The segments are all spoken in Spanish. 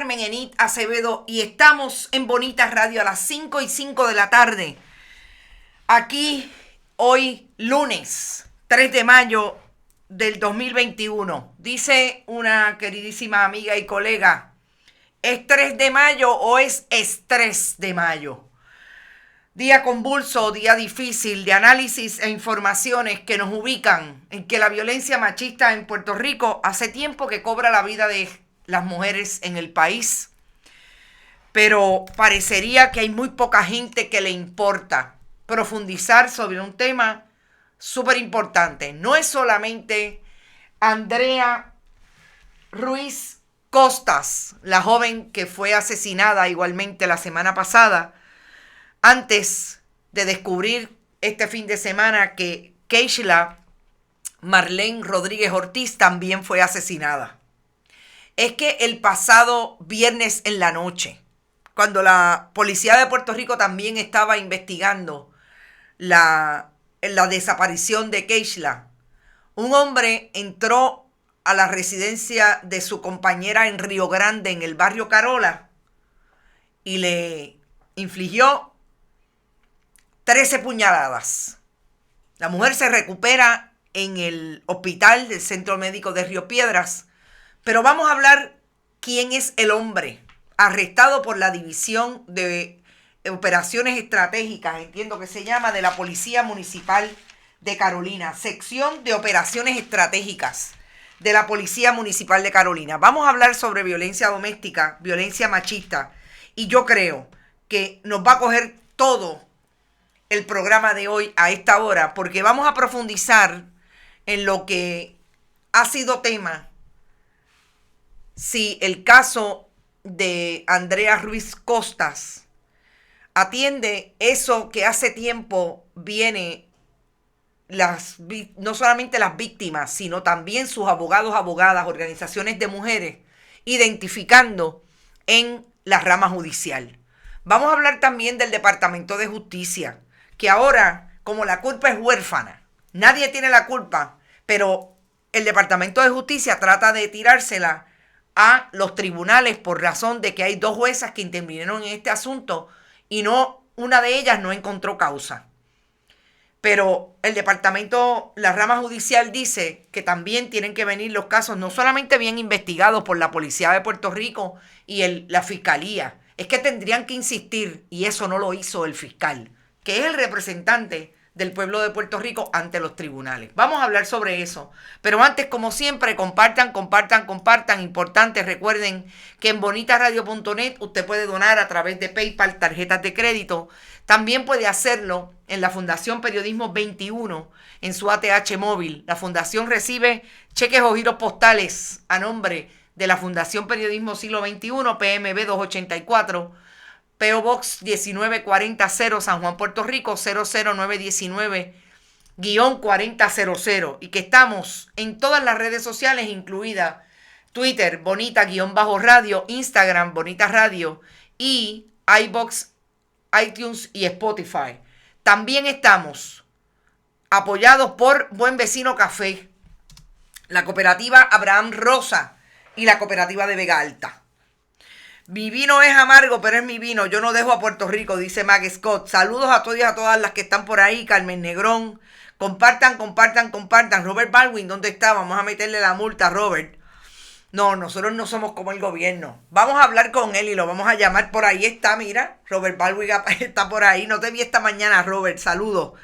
Carmen Enid Acevedo y estamos en Bonita Radio a las 5:05 de la tarde. Aquí hoy lunes 3 de mayo del 2021. Dice una queridísima amiga y colega, ¿es 3 de mayo o es estrés de mayo? Día convulso, día difícil de análisis e informaciones que nos ubican en que la violencia machista en Puerto Rico hace tiempo que cobra la vida de las mujeres en el país. Pero parecería que hay muy poca gente que le importa profundizar sobre un tema súper importante. No es solamente Andrea Ruiz Costas, la joven que fue asesinada igualmente la semana pasada, antes de descubrir este fin de semana que Keishla Marlene Rodríguez Ortiz también fue asesinada. Es que el pasado viernes en la noche, cuando la policía de Puerto Rico también estaba investigando la desaparición de Keishla, un hombre entró a la residencia de su compañera en Río Grande, en el barrio Carola, y le infligió 13 puñaladas. La mujer se recupera en el hospital del Centro Médico de Río Piedras, pero vamos a hablar quién es el hombre arrestado por la División de Operaciones Estratégicas, entiendo que se llama, de la Policía Municipal de Carolina, sección de Operaciones Estratégicas de la Policía Municipal de Carolina. Vamos a hablar sobre violencia doméstica, violencia machista, y yo creo que nos va a coger todo el programa de hoy a esta hora, porque vamos a profundizar en lo que ha sido tema, si el caso de Andrea Ruiz Costas atiende eso que hace tiempo viene no solamente las víctimas, sino también sus abogados, abogadas, organizaciones de mujeres, identificando en la rama judicial. Vamos a hablar también del Departamento de Justicia, que ahora, como la culpa es huérfana, nadie tiene la culpa, pero el Departamento de Justicia trata de tirársela a los tribunales por razón de que hay 2 juezas que intervinieron en este asunto y una de ellas no encontró causa. Pero el departamento, la rama judicial dice que también tienen que venir los casos no solamente bien investigados por la Policía de Puerto Rico y la Fiscalía, es que tendrían que insistir, y eso no lo hizo el fiscal, que es el representante del pueblo de Puerto Rico ante los tribunales. Vamos a hablar sobre eso. Pero antes, como siempre, compartan. Importante, recuerden que en bonitaradio.net usted puede donar a través de PayPal, tarjetas de crédito. También puede hacerlo en la Fundación Periodismo 21, en su ATH móvil. La Fundación recibe cheques o giros postales a nombre de la Fundación Periodismo Siglo XXI, PMB 284, P.O. Box 19400, San Juan, Puerto Rico 00919-4000, y que estamos en todas las redes sociales, incluida Twitter, Bonita-Radio, Instagram, Bonita Radio, y iBox, iTunes y Spotify. También estamos apoyados por Buen Vecino Café, la cooperativa Abraham Rosa y la cooperativa de Vega Alta. Mi vino es amargo, pero es mi vino. Yo no dejo a Puerto Rico, dice Mag Scott. Saludos a todos y a todas las que están por ahí. Carmen Negrón. Compartan. Robert Baldwin, ¿dónde está? Vamos a meterle la multa a Robert. No, nosotros no somos como el gobierno. Vamos a hablar con él y lo vamos a llamar. Por ahí está, mira. Robert Baldwin está por ahí. No te vi esta mañana, Robert. Saludos.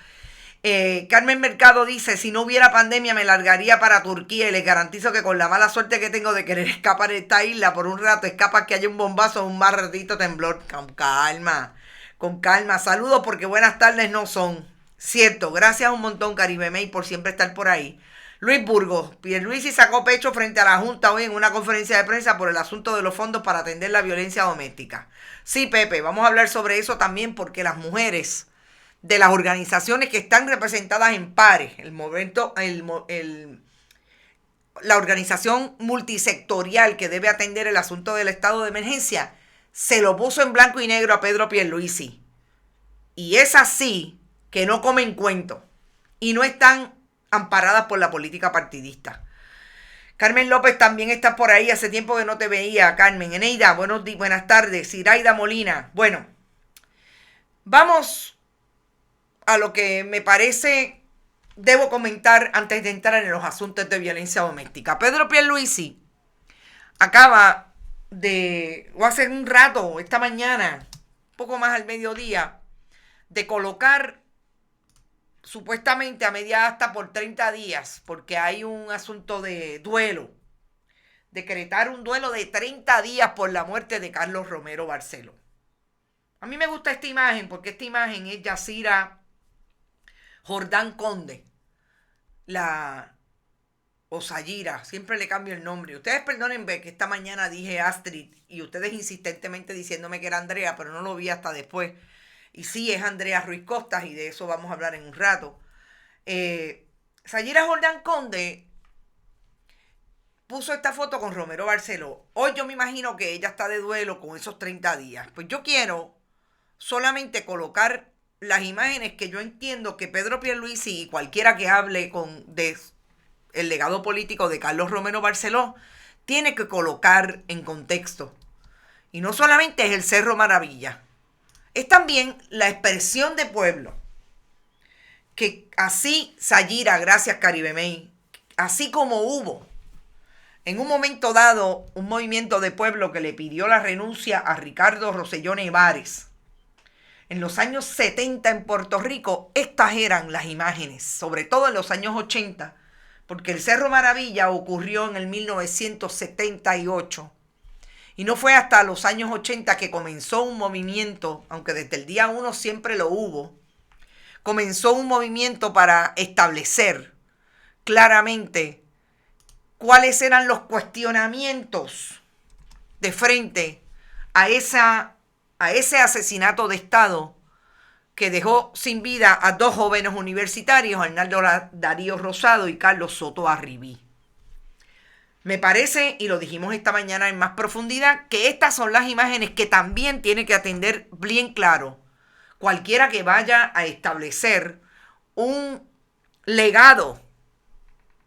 Carmen Mercado dice, si no hubiera pandemia me largaría para Turquía y les garantizo que con la mala suerte que tengo de querer escapar de esta isla por un rato, es capaz que haya un bombazo o un más ratito temblor. Con calma. Saludos porque buenas tardes no son. Cierto, gracias un montón Caribe May por siempre estar por ahí. Luis Burgos, Pierluisi sacó pecho frente a la Junta hoy en una conferencia de prensa por el asunto de los fondos para atender la violencia doméstica. Sí, Pepe, vamos a hablar sobre eso también porque las mujeres de las organizaciones que están representadas en pares, la organización multisectorial que debe atender el asunto del estado de emergencia, se lo puso en blanco y negro a Pedro Pierluisi. Y es así que no comen cuento y no están amparadas por la política partidista. Carmen López también está por ahí. Hace tiempo que no te veía, Carmen. Eneida, buenas tardes. Iraida Molina. Bueno, vamos a lo que me parece debo comentar antes de entrar en los asuntos de violencia doméstica. Pedro Pierluisi acaba o hace un rato, esta mañana, poco más al mediodía, de colocar supuestamente a media asta por 30 días, porque hay un asunto de duelo, decretar un duelo de 30 días por la muerte de Carlos Romero Barceló. A mí me gusta esta imagen porque esta imagen es Yacira Jordán Conde, o Sayira, siempre le cambio el nombre. Ustedes perdonen que esta mañana dije Astrid y ustedes insistentemente diciéndome que era Andrea, pero no lo vi hasta después. Y sí, es Andrea Ruiz Costas y de eso vamos a hablar en un rato. Sayira Jordán Conde puso esta foto con Romero Barceló. Hoy yo me imagino que ella está de duelo con esos 30 días. Pues yo quiero solamente colocar las imágenes que yo entiendo que Pedro Pierluisi y cualquiera que hable de el legado político de Carlos Romero Barceló tiene que colocar en contexto. Y no solamente es el Cerro Maravilla, es también la expresión de pueblo. Que así Sayira, gracias Caribe May, así como hubo en un momento dado un movimiento de pueblo que le pidió la renuncia a Ricardo Rosselló Nevares, en los años 70 en Puerto Rico, estas eran las imágenes, sobre todo en los años 80, porque el Cerro Maravilla ocurrió en el 1978. Y no fue hasta los años 80 que comenzó un movimiento, aunque desde el día 1 siempre lo hubo, comenzó un movimiento para establecer claramente cuáles eran los cuestionamientos de frente a ese asesinato de Estado que dejó sin vida a dos jóvenes universitarios, Arnaldo Darío Rosado y Carlos Soto Arribí. Me parece, y lo dijimos esta mañana en más profundidad, que estas son las imágenes que también tiene que atender bien claro cualquiera que vaya a establecer un legado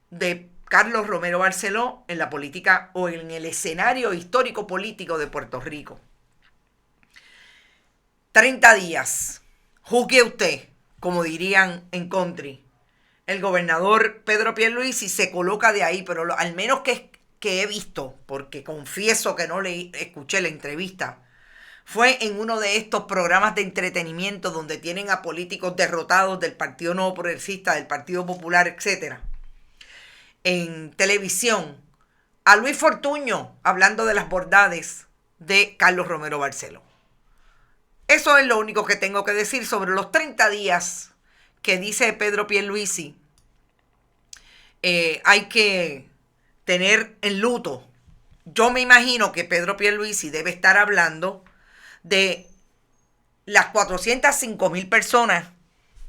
de Carlos Romero Barceló en la política o en el escenario histórico político de Puerto Rico. 30 días. Juzgue usted, como dirían en country. El gobernador Pedro Pierluisi se coloca de ahí, pero al menos que he visto, porque confieso que no le escuché la entrevista, fue en uno de estos programas de entretenimiento donde tienen a políticos derrotados del Partido Nuevo Progresista, del Partido Popular, etc. En televisión, a Luis Fortuño hablando de las bondades de Carlos Romero Barceló. Eso es lo único que tengo que decir sobre los 30 días que dice Pedro Pierluisi. Hay que tener en luto. Yo me imagino que Pedro Pierluisi debe estar hablando de las 405,000 personas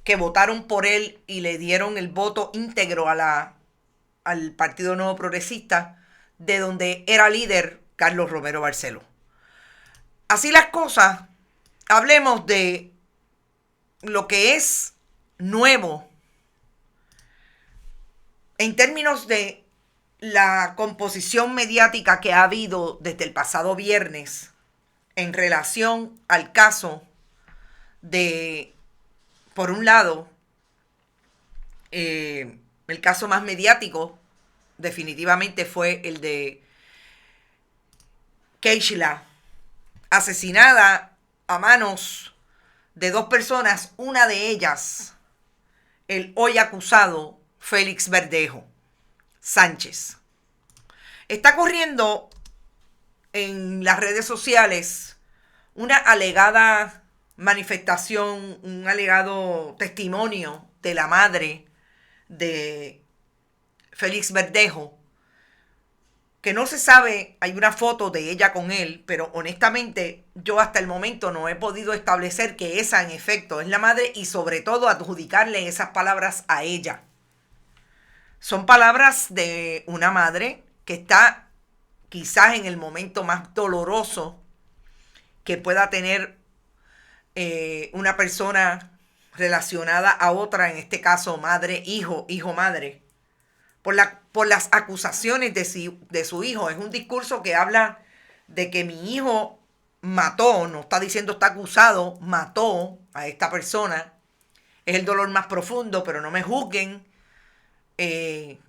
que votaron por él y le dieron el voto íntegro al Partido Nuevo Progresista, de donde era líder Carlos Romero Barceló. Así las cosas, hablemos de lo que es nuevo en términos de la composición mediática que ha habido desde el pasado viernes en relación al caso de, por un lado, el caso más mediático definitivamente fue el de Keishla, asesinada a manos de dos personas, una de ellas el hoy acusado Félix Verdejo Sánchez. Está corriendo en las redes sociales una alegada manifestación, un alegado testimonio de la madre de Félix Verdejo, que no se sabe, hay una foto de ella con él, pero honestamente yo hasta el momento no he podido establecer que esa en efecto es la madre y sobre todo adjudicarle esas palabras a ella. Son palabras de una madre que está quizás en el momento más doloroso que pueda tener una persona relacionada a otra, en este caso madre, hijo, hijo, madre, por las acusaciones de su hijo. Es un discurso que habla de que mi hijo mató, no está diciendo está acusado, mató a esta persona. Es el dolor más profundo, pero no me juzguen.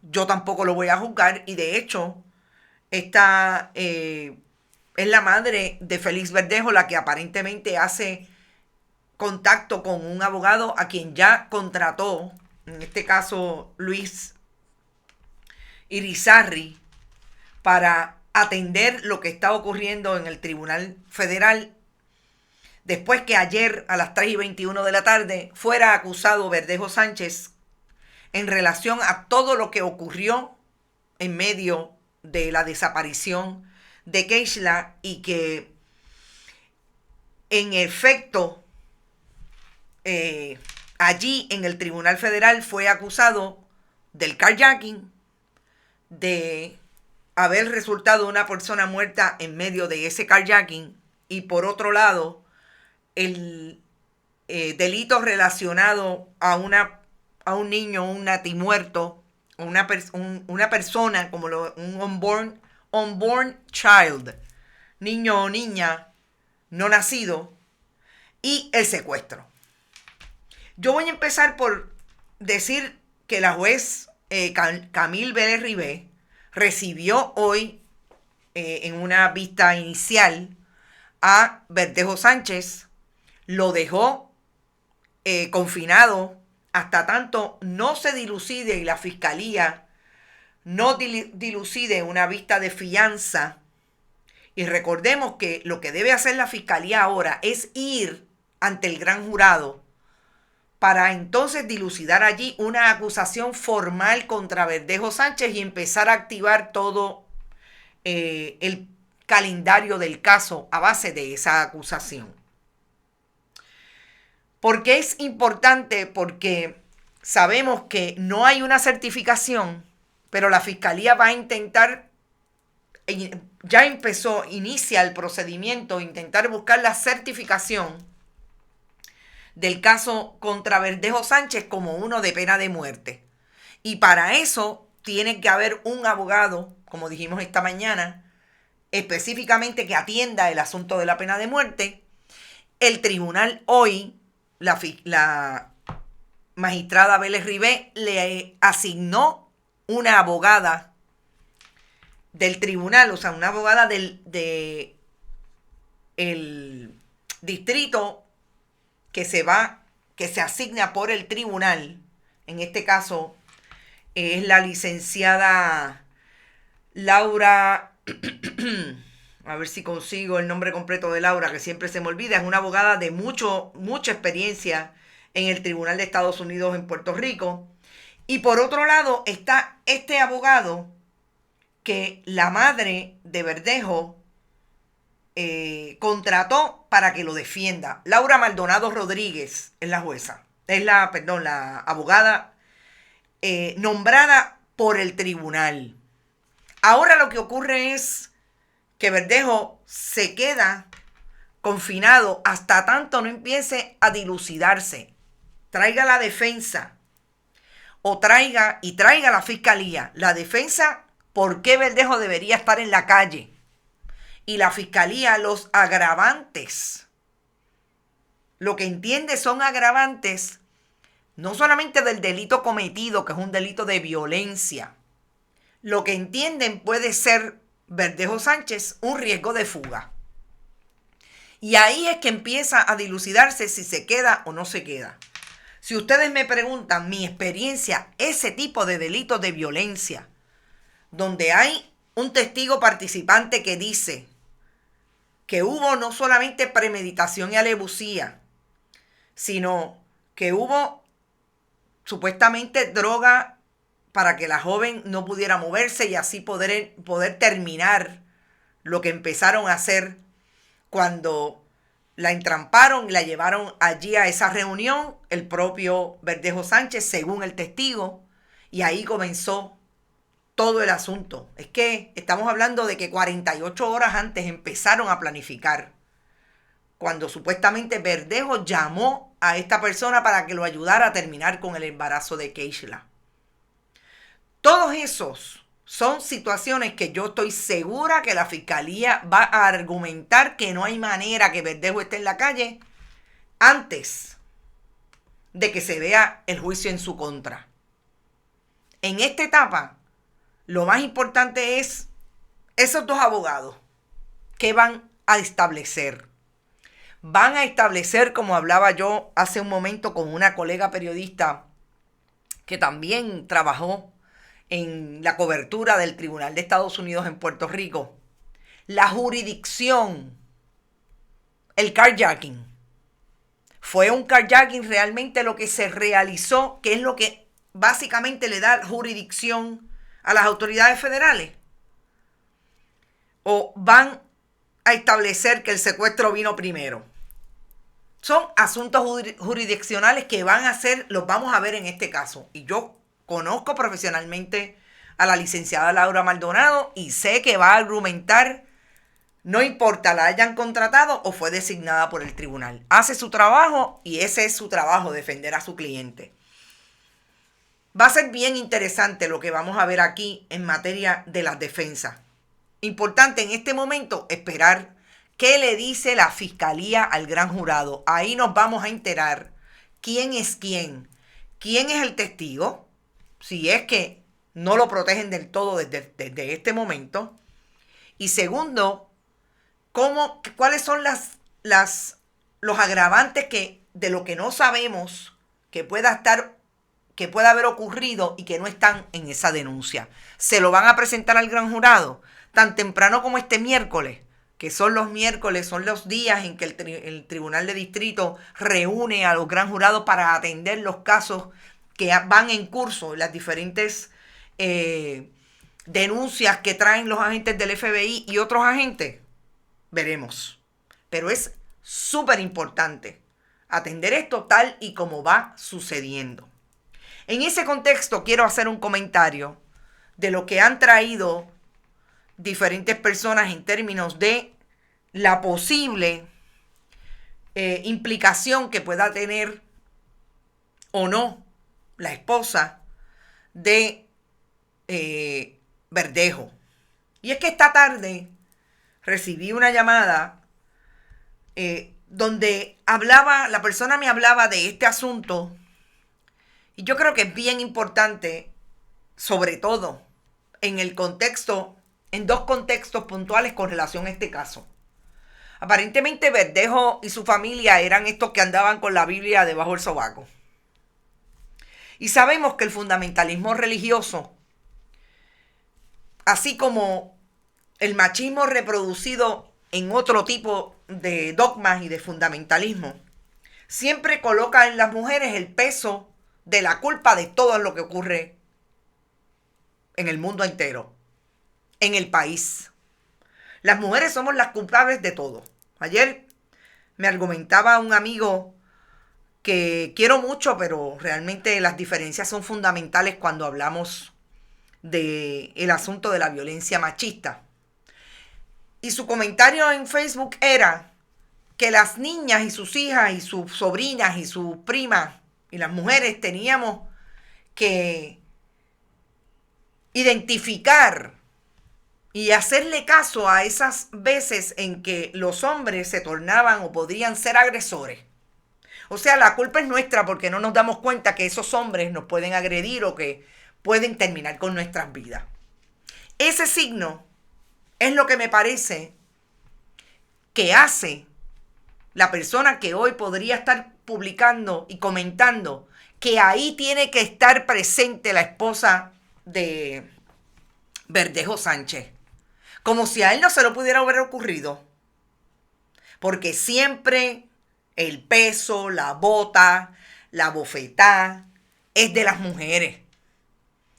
Yo tampoco lo voy a juzgar. Y de hecho, esta es la madre de Félix Verdejo la que aparentemente hace contacto con un abogado a quien ya contrató, en este caso Luis Irizarry, para atender lo que está ocurriendo en el Tribunal Federal después que ayer a las 3:21 de la tarde fuera acusado Verdejo Sánchez en relación a todo lo que ocurrió en medio de la desaparición de Keishla, y que en efecto allí en el Tribunal Federal fue acusado del carjacking, de haber resultado una persona muerta en medio de ese carjacking, y por otro lado el delito relacionado a un niño, un natimuerto, una persona como un unborn child, niño o niña no nacido, y el secuestro. Yo voy a empezar por decir que la juez Camille Vélez Ribé recibió hoy en una vista inicial a Verdejo Sánchez, lo dejó confinado hasta tanto no se dilucide y la fiscalía no dilucide una vista de fianza. Y recordemos que lo que debe hacer la fiscalía ahora es ir ante el gran jurado para entonces dilucidar allí una acusación formal contra Verdejo Sánchez y empezar a activar todo el calendario del caso a base de esa acusación. ¿Por qué es importante? Porque sabemos que no hay una certificación, pero la fiscalía va a intentar, ya inicia el procedimiento, intentar buscar la certificación del caso contra Verdejo Sánchez como uno de pena de muerte. Y para eso tiene que haber un abogado, como dijimos esta mañana, específicamente que atienda el asunto de la pena de muerte. El tribunal hoy, la magistrada Vélez Ribé le asignó una abogada del tribunal, o sea, una abogada del distrito que se asigna por el tribunal. En este caso es la licenciada Laura, a ver si consigo el nombre completo de Laura, que siempre se me olvida. Es una abogada de mucha experiencia en el Tribunal de Estados Unidos en Puerto Rico. Y por otro lado está este abogado que la madre de Verdejo contrató para que lo defienda. Laura Maldonado Rodríguez es la jueza, es la abogada nombrada por el tribunal. Ahora lo que ocurre es que Verdejo se queda confinado hasta tanto no empiece a dilucidarse. Traiga la defensa o traiga la fiscalía. La defensa, ¿por qué Verdejo debería estar en la calle? Y la fiscalía, los agravantes. Lo que entiende son agravantes no solamente del delito cometido, que es un delito de violencia. Lo que entienden puede ser Verdejo Sánchez un riesgo de fuga. Y ahí es que empieza a dilucidarse si se queda o no se queda. Si ustedes me preguntan mi experiencia, ese tipo de delitos de violencia, donde hay un testigo participante que dice que hubo no solamente premeditación y alevosía, sino que hubo supuestamente droga para que la joven no pudiera moverse y así poder terminar lo que empezaron a hacer cuando la entramparon y la llevaron allí a esa reunión, el propio Verdejo Sánchez, según el testigo, y ahí comenzó todo el asunto. Es que estamos hablando de que 48 horas antes empezaron a planificar, cuando supuestamente Verdejo llamó a esta persona para que lo ayudara a terminar con el embarazo de Keishla. Todos esos son situaciones que yo estoy segura que la fiscalía va a argumentar que no hay manera que Verdejo esté en la calle antes de que se vea el juicio en su contra. En esta etapa, lo más importante es esos dos abogados que van a establecer. Van a establecer, como hablaba yo hace un momento con una colega periodista que también trabajó en la cobertura del Tribunal de Estados Unidos en Puerto Rico, la jurisdicción, el carjacking. Fue un carjacking realmente lo que se realizó, que es lo que básicamente le da jurisdicción a las autoridades federales. O van a establecer que el secuestro vino primero. Son asuntos jurisdiccionales que los vamos a ver en este caso. Y yo conozco profesionalmente a la licenciada Laura Maldonado y sé que va a argumentar, no importa la hayan contratado o fue designada por el tribunal. Hace su trabajo y ese es su trabajo, defender a su cliente. Va a ser bien interesante lo que vamos a ver aquí en materia de las defensas. Importante en este momento esperar qué le dice la fiscalía al gran jurado. Ahí nos vamos a enterar quién es quién es el testigo, si es que no lo protegen del todo desde este momento. Y segundo, cuáles son los agravantes de lo que no sabemos que pueda haber ocurrido y que no están en esa denuncia. Se lo van a presentar al gran jurado tan temprano como este miércoles, que son los miércoles, son los días en que el Tribunal de Distrito reúne a los gran jurados para atender los casos que van en curso, las diferentes denuncias que traen los agentes del FBI y otros agentes. Veremos. Pero es súper importante atender esto tal y como va sucediendo. En ese contexto quiero hacer un comentario de lo que han traído diferentes personas en términos de la posible implicación que pueda tener o no la esposa de Verdejo. Y es que esta tarde recibí una llamada donde la persona me hablaba de este asunto y yo creo que es bien importante, sobre todo en dos contextos puntuales con relación a este caso. Aparentemente Verdejo y su familia eran estos que andaban con la Biblia debajo del sobaco. Y sabemos que el fundamentalismo religioso, así como el machismo reproducido en otro tipo de dogmas y de fundamentalismo, siempre coloca en las mujeres el peso de la culpa de todo lo que ocurre en el mundo entero, en el país. Las mujeres somos las culpables de todo. Ayer me argumentaba un amigo que quiero mucho, pero realmente las diferencias son fundamentales cuando hablamos del asunto de la violencia machista. Y su comentario en Facebook era que las niñas y sus hijas y sus sobrinas y sus primas y las mujeres teníamos que identificar y hacerle caso a esas veces en que los hombres se tornaban o podrían ser agresores. O sea, la culpa es nuestra porque no nos damos cuenta que esos hombres nos pueden agredir o que pueden terminar con nuestras vidas. Ese signo es lo que me parece que hace la persona que hoy podría estar publicando y comentando que ahí tiene que estar presente la esposa de Verdejo Sánchez. Como si a él no se lo pudiera haber ocurrido. Porque siempre el peso, la bota, la bofetada es de las mujeres.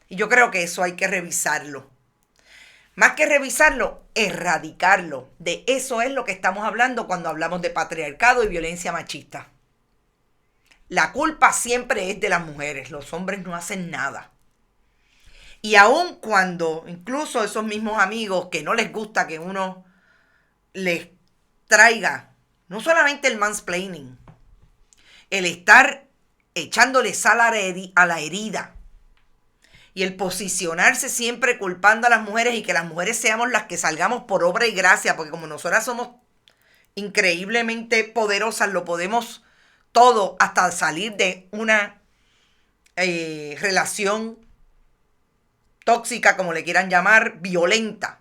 Y yo creo que eso hay que revisarlo. Más que revisarlo, erradicarlo. De eso es lo que estamos hablando cuando hablamos de patriarcado y violencia machista. La culpa siempre es de las mujeres. Los hombres no hacen nada. Y aun cuando incluso esos mismos amigos que no les gusta que uno les traiga no solamente el mansplaining, el estar echándole sal a la herida y el posicionarse siempre culpando a las mujeres y que las mujeres seamos las que salgamos por obra y gracia, porque como nosotras somos increíblemente poderosas, lo podemos todo hasta salir de una relación tóxica, como le quieran llamar, violenta,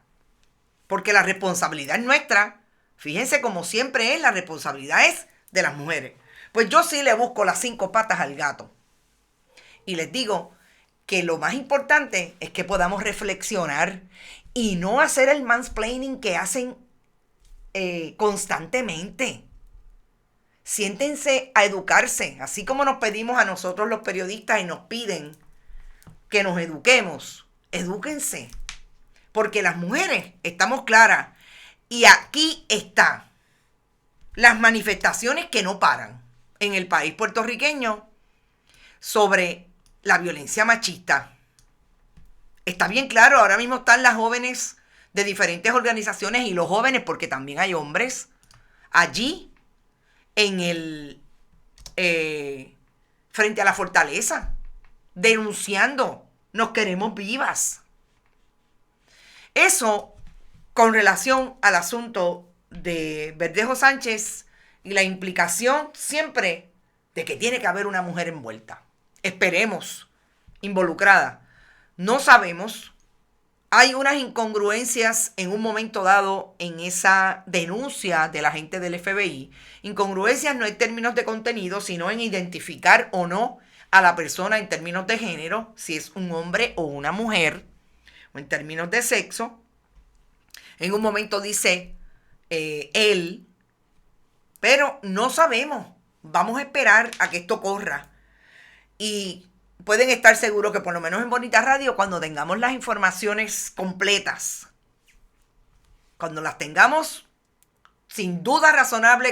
porque la responsabilidad es nuestra. Fíjense, como siempre es, la responsabilidad es de las mujeres. Pues yo sí le busco las 5 patas al gato y les digo que lo más importante es que podamos reflexionar y no hacer el mansplaining que hacen constantemente. Siéntense a educarse, así como nos pedimos a nosotros los periodistas y nos piden que nos eduquemos. Edúquense, porque las mujeres estamos claras y aquí están las manifestaciones que no paran en el país puertorriqueño sobre la violencia machista. Está bien claro, ahora mismo están las jóvenes de diferentes organizaciones y los jóvenes, porque también hay hombres, allí en el frente a la fortaleza, denunciando, nos queremos vivas. Eso con relación al asunto de Verdejo Sánchez y la implicación siempre de que tiene que haber una mujer envuelta. Esperemos, involucrada. No sabemos. Hay unas incongruencias en un momento dado en esa denuncia de la gente del FBI. Incongruencias no en términos de contenido, sino en identificar o no a la persona en términos de género, si es un hombre o una mujer, o en términos de sexo. En un momento dice él, pero no sabemos. Vamos a esperar a que esto corra. Y pueden estar seguros que por lo menos en Bonita Radio, cuando tengamos las informaciones completas, cuando las tengamos, razonable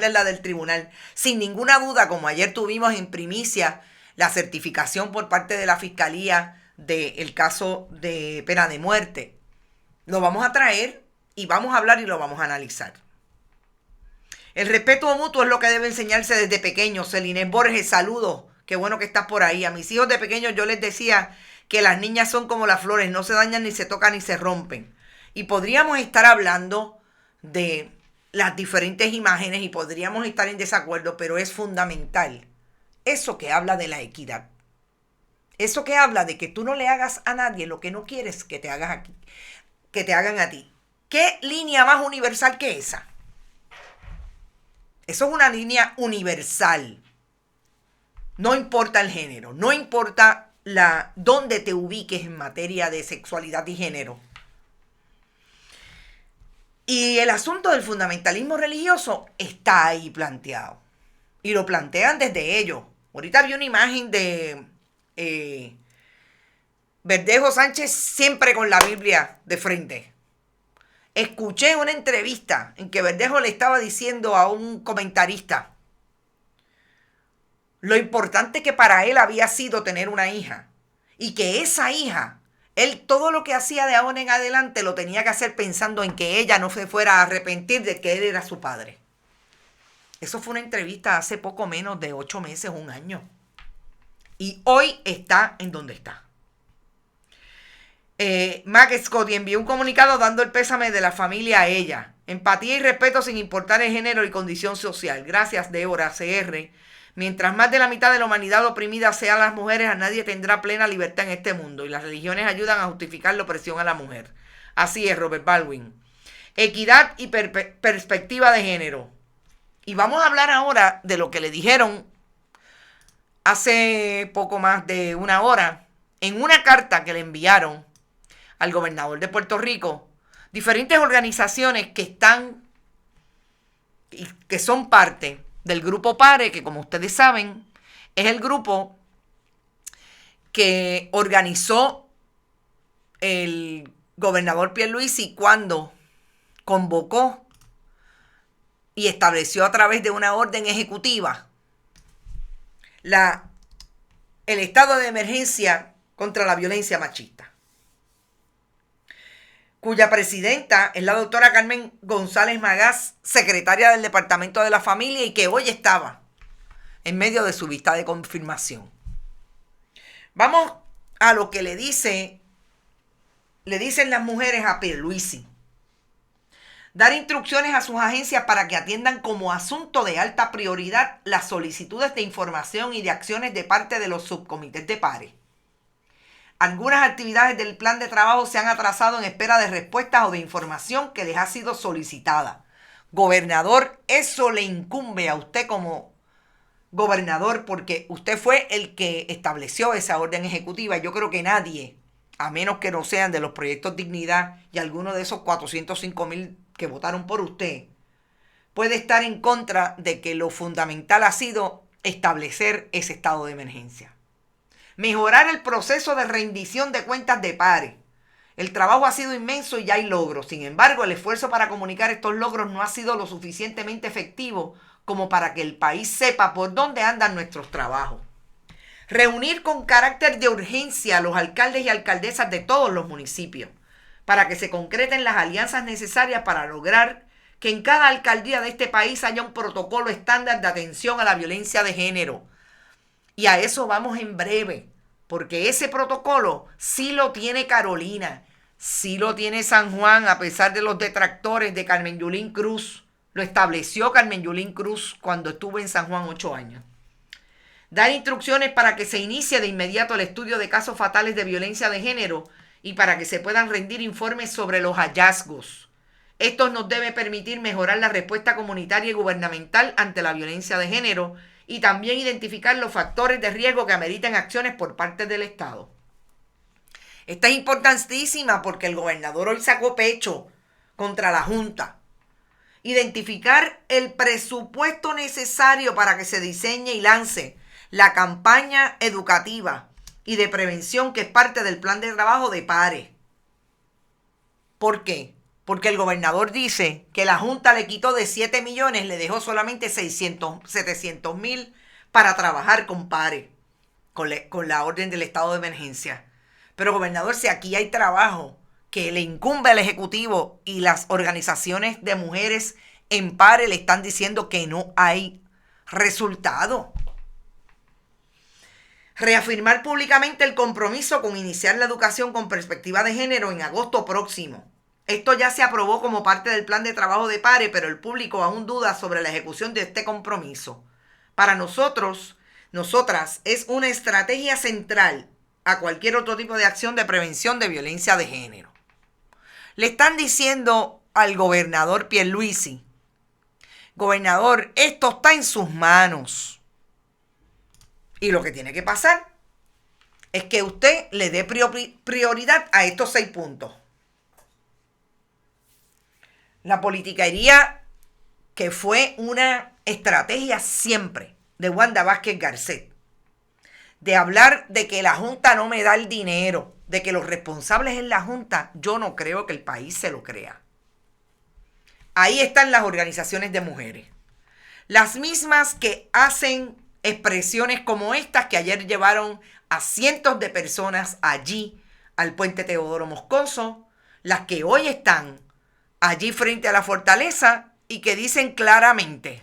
es la del tribunal, sin ninguna duda, como ayer tuvimos en primicia la certificación por parte de la Fiscalía del caso de pena de muerte, lo vamos a traer y vamos a hablar y lo vamos a analizar. El respeto mutuo es lo que debe enseñarse desde pequeños. Celinés Borges, saludos. Qué bueno que estás por ahí. A mis hijos de pequeños yo les decía que las niñas son como las flores, no se dañan, ni se tocan, ni se rompen. Y podríamos estar hablando de las diferentes imágenes y podríamos estar en desacuerdo, pero es fundamental eso que habla de la equidad. Eso que habla de que tú no le hagas a nadie lo que no quieres que te hagas aquí, que te hagan a ti. ¿Qué línea más universal que esa? Eso es una línea universal. No importa el género, no importa dónde te ubiques en materia de sexualidad y género. Y el asunto del fundamentalismo religioso está ahí planteado. Y lo plantean desde ellos. Ahorita vi una imagen de Verdejo Sánchez siempre con la Biblia de frente. Escuché una entrevista en que Verdejo le estaba diciendo a un comentarista lo importante que para él había sido tener una hija. Y que esa hija, él todo lo que hacía de ahora en adelante lo tenía que hacer pensando en que ella no se fuera a arrepentir de que él era su padre. Eso fue una entrevista hace poco menos de 8 meses, 1 año. Y hoy está en donde está. Mac Scott envió un comunicado dando el pésame de la familia a ella. Empatía y respeto sin importar el género y condición social. Gracias, Débora CR. Mientras más de la mitad de la humanidad oprimida sean las mujeres, a nadie tendrá plena libertad en este mundo. Y las religiones ayudan a justificar la opresión a la mujer. Así es, Robert Baldwin. Equidad y perspectiva de género. Y vamos a hablar ahora de lo que le dijeron hace poco más de 1 hora en una carta que le enviaron al gobernador de Puerto Rico, diferentes organizaciones que están y que son parte del grupo PARE, que como ustedes saben, es el grupo que organizó el gobernador Pierluisi cuando convocó y estableció a través de una orden ejecutiva el estado de emergencia contra la violencia machista, cuya presidenta es la doctora Carmen González Magás, secretaria del Departamento de la Familia, y que hoy estaba en medio de su vista de confirmación. Vamos a lo que le dicen las mujeres a Pierluisi. Dar instrucciones a sus agencias para que atiendan como asunto de alta prioridad las solicitudes de información y de acciones de parte de los subcomités de pares. Algunas actividades del plan de trabajo se han atrasado en espera de respuestas o de información que les ha sido solicitada. Gobernador, eso le incumbe a usted como gobernador porque usted fue el que estableció esa orden ejecutiva. Yo creo que nadie, a menos que no sean de los proyectos Dignidad y algunos de esos 405,000 que votaron por usted, puede estar en contra de que lo fundamental ha sido establecer ese estado de emergencia. Mejorar el proceso de rendición de cuentas de pares. El trabajo ha sido inmenso y ya hay logros. Sin embargo, el esfuerzo para comunicar estos logros no ha sido lo suficientemente efectivo como para que el país sepa por dónde andan nuestros trabajos. Reunir con carácter de urgencia a los alcaldes y alcaldesas de todos los municipios para que se concreten las alianzas necesarias para lograr que en cada alcaldía de este país haya un protocolo estándar de atención a la violencia de género. Y a eso vamos en breve, porque ese protocolo sí lo tiene Carolina, sí lo tiene San Juan, a pesar de los detractores de Carmen Yulín Cruz. Lo estableció Carmen Yulín Cruz cuando estuvo en San Juan 8 años. Dar instrucciones para que se inicie de inmediato el estudio de casos fatales de violencia de género y para que se puedan rendir informes sobre los hallazgos. Esto nos debe permitir mejorar la respuesta comunitaria y gubernamental ante la violencia de género y también identificar los factores de riesgo que ameritan acciones por parte del Estado. Esta es importantísima porque el gobernador hoy sacó pecho contra la Junta. Identificar el presupuesto necesario para que se diseñe y lance la campaña educativa y de prevención que es parte del plan de trabajo de pares. ¿Por qué? Porque el gobernador dice que la Junta le quitó de 7 millones, le dejó solamente 700,000 para trabajar con pares, con la orden del estado de emergencia. Pero gobernador, si aquí hay trabajo que le incumbe al Ejecutivo y las organizaciones de mujeres en pares le están diciendo que no hay resultado. Reafirmar públicamente el compromiso con iniciar la educación con perspectiva de género en agosto próximo. Esto ya se aprobó como parte del plan de trabajo de pares, pero el público aún duda sobre la ejecución de este compromiso. Para nosotras, es una estrategia central a cualquier otro tipo de acción de prevención de violencia de género. Le están diciendo al gobernador Pierluisi, gobernador, esto está en sus manos. Y lo que tiene que pasar es que usted le dé prioridad a estos 6 puntos. La politiquería, que fue una estrategia siempre de Wanda Vázquez Garcet, de hablar de que la Junta no me da el dinero, de que los responsables en la Junta, yo no creo que el país se lo crea. Ahí están las organizaciones de mujeres. Las mismas que hacen expresiones como estas que ayer llevaron a cientos de personas allí al puente Teodoro Moscoso, las que hoy están allí frente a la fortaleza y que dicen claramente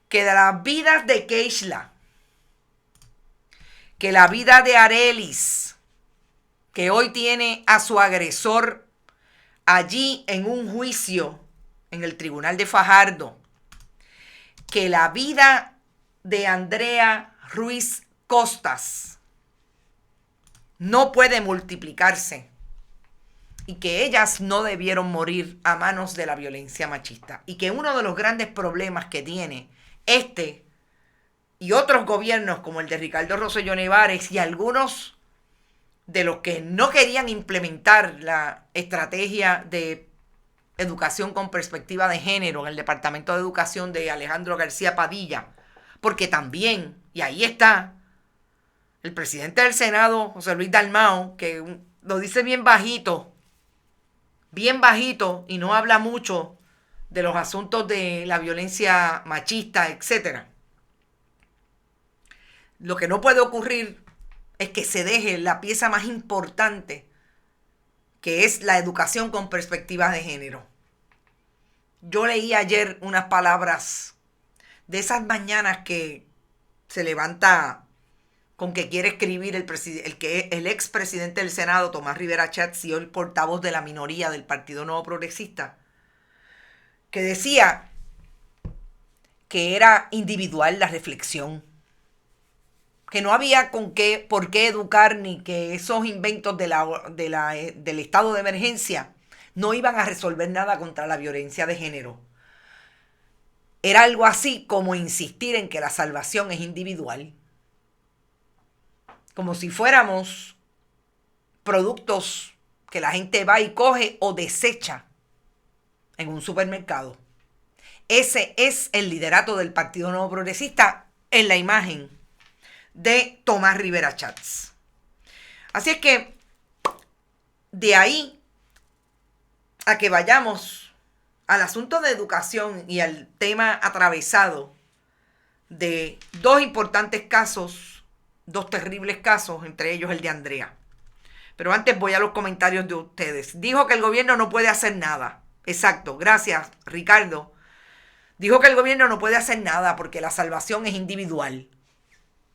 que de las vidas de Keishla, que la vida de Arelis, que hoy tiene a su agresor allí en un juicio en el tribunal de Fajardo, que la vida de Andrea Ruiz Costas no puede multiplicarse y que ellas no debieron morir a manos de la violencia machista y que uno de los grandes problemas que tiene este y otros gobiernos como el de Ricardo Rosselló Nevares y algunos de los que no querían implementar la estrategia de educación con perspectiva de género en el Departamento de Educación de Alejandro García Padilla, porque también, y ahí está, el presidente del Senado, José Luis Dalmau, que lo dice bien bajito, y no habla mucho de los asuntos de la violencia machista, etc. Lo que no puede ocurrir es que se deje la pieza más importante, que es la educación con perspectivas de género. Yo leí ayer unas palabras de esas mañanas que se levanta con que quiere escribir el expresidente del Senado, Tomás Rivera Chatz, y el portavoz de la minoría del Partido Nuevo Progresista, que decía que era individual la reflexión, que no había por qué educar, ni que esos inventos del estado de emergencia no iban a resolver nada contra la violencia de género. Era algo así como insistir en que la salvación es individual, como si fuéramos productos que la gente va y coge o desecha en un supermercado. Ese es el liderato del Partido Nuevo Progresista en la imagen de Tomás Rivera Chatz. Así es que de ahí a que vayamos al asunto de educación y al tema atravesado de dos importantes casos, dos terribles casos, entre ellos el de Andrea. Pero antes voy a los comentarios de ustedes. Dijo que el gobierno no puede hacer nada. Exacto, gracias Ricardo. Dijo que el gobierno no puede hacer nada porque la salvación es individual.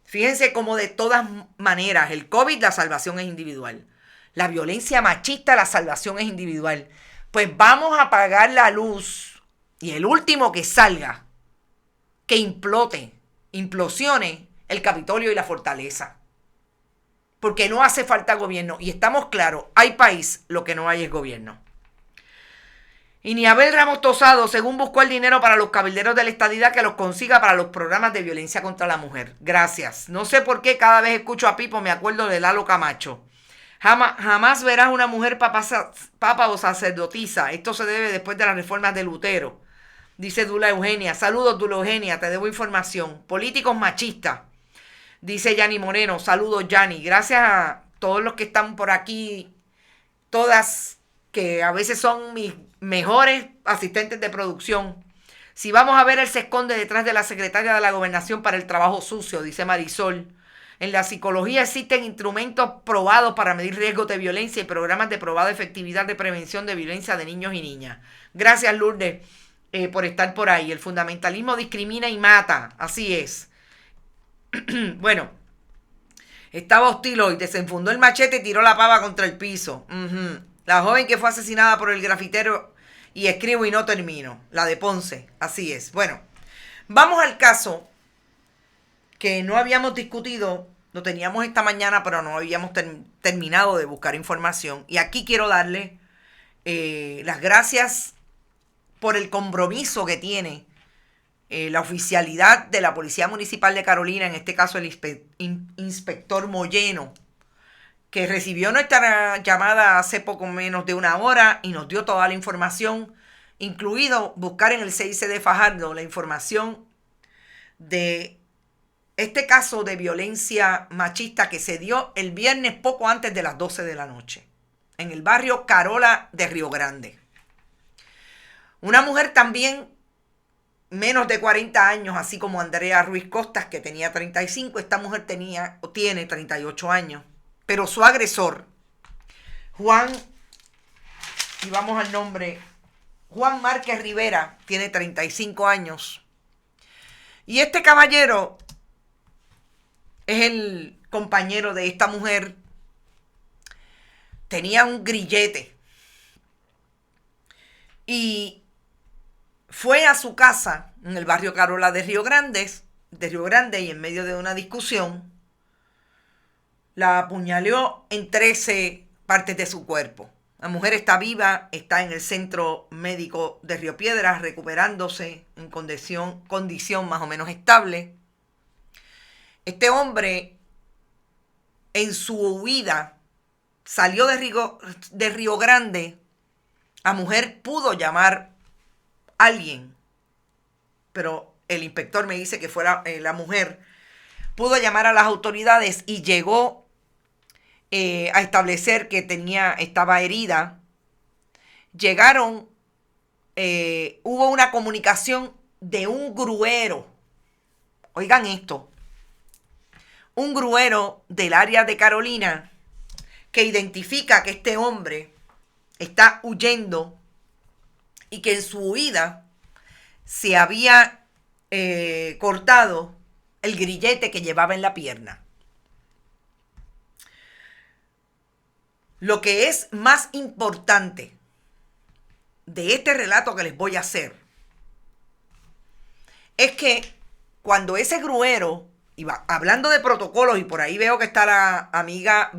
Fíjense cómo de todas maneras el COVID, la salvación es individual. La violencia machista, la salvación es individual. Pues vamos a apagar la luz y el último que salga, que implosione el Capitolio y la Fortaleza. Porque no hace falta gobierno. Y estamos claros, hay país, lo que no hay es gobierno. Y ni Abel Ramos Tosado, según buscó el dinero para los cabilderos de la estadidad, que los consiga para los programas de violencia contra la mujer. Gracias. No sé por qué cada vez escucho a Pipo me acuerdo de Lalo Camacho. Jamás verás una mujer papa o sacerdotisa. Esto se debe después de las reformas de Lutero. Dice Dula Eugenia. Saludos, Dula Eugenia. Te debo información. Políticos machistas. Dice Yanni Moreno. Saludos, Yanni. Gracias a todos los que están por aquí. Todas que a veces son mis mejores asistentes de producción. Si vamos a ver, él se esconde detrás de la secretaria de la Gobernación para el trabajo sucio, dice Marisol. En la psicología existen instrumentos probados para medir riesgos de violencia y programas de probada efectividad de prevención de violencia de niños y niñas. Gracias, Lourdes, por estar por ahí. El fundamentalismo discrimina y mata. Así es. Bueno, estaba hostil hoy. Desenfundó el machete y tiró la pava contra el piso. La joven que fue asesinada por el grafitero y escribo y no termino. La de Ponce. Así es. Bueno, vamos al caso que no habíamos discutido, lo teníamos esta mañana, pero no habíamos terminado de buscar información. Y aquí quiero darle las gracias por el compromiso que tiene la oficialidad de la Policía Municipal de Carolina, en este caso el inspector Moyeno, que recibió nuestra llamada hace poco menos de una hora y nos dio toda la información, incluido buscar en el CIC de Fajardo la información de este caso de violencia machista que se dio el viernes poco antes de las 12 de la noche, en el barrio Carola de Río Grande. Una mujer también, menos de 40 años, así como Andrea Ruiz Costas, que tenía 35, esta mujer tiene 38 años. Pero su agresor, Juan, y vamos al nombre, Juan Márquez Rivera, tiene 35 años. Y este caballero es el compañero de esta mujer. Tenía un grillete y fue a su casa en el barrio Carola de Río Grande, y en medio de una discusión la apuñaleó en 13 partes de su cuerpo. La mujer está viva, está en el centro médico de Río Piedras recuperándose en condición más o menos estable. Este hombre, en su huida, salió de Río Grande. La mujer pudo llamar a alguien, pero el inspector me dice que fue la mujer. Pudo llamar a las autoridades y llegó a establecer que estaba herida. Llegaron, hubo una comunicación de un gruero. Oigan esto. Un gruero del área de Carolina que identifica que este hombre está huyendo y que en su huida se había cortado el grillete que llevaba en la pierna. Lo que es más importante de este relato que les voy a hacer es que cuando ese gruero iba hablando de protocolos, y por ahí veo que está la amiga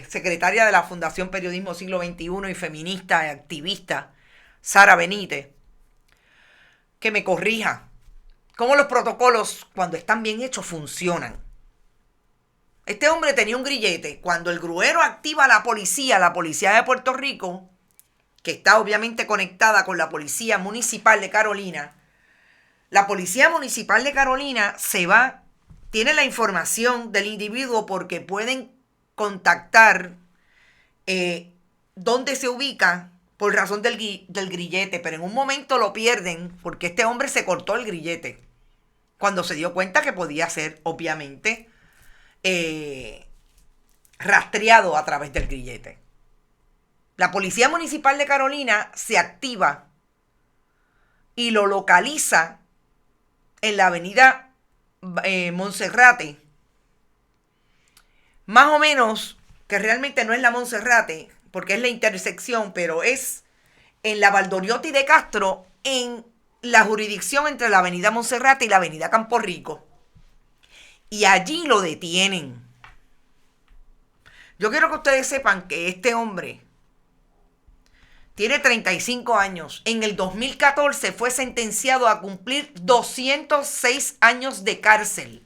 secretaria de la Fundación Periodismo Siglo XXI y feminista y activista, Sara Benítez, que me corrija cómo los protocolos, cuando están bien hechos, funcionan. Este hombre tenía un grillete. Cuando el gruero activa a la policía de Puerto Rico, que está obviamente conectada con la Policía Municipal de Carolina, la Policía Municipal de Carolina tiene la información del individuo porque pueden contactar dónde se ubica por razón del grillete, pero en un momento lo pierden porque este hombre se cortó el grillete cuando se dio cuenta que podía ser, obviamente, rastreado a través del grillete. La Policía Municipal de Carolina se activa y lo localiza en la avenida Monserrate, más o menos, que realmente no es la Monserrate, porque es la intersección, pero es en la Valdoriotti de Castro, en la jurisdicción entre la avenida Monserrate y la avenida Campo Rico. Y allí lo detienen. Yo quiero que ustedes sepan que este hombre tiene 35 años. En el 2014 fue sentenciado a cumplir 206 años de cárcel.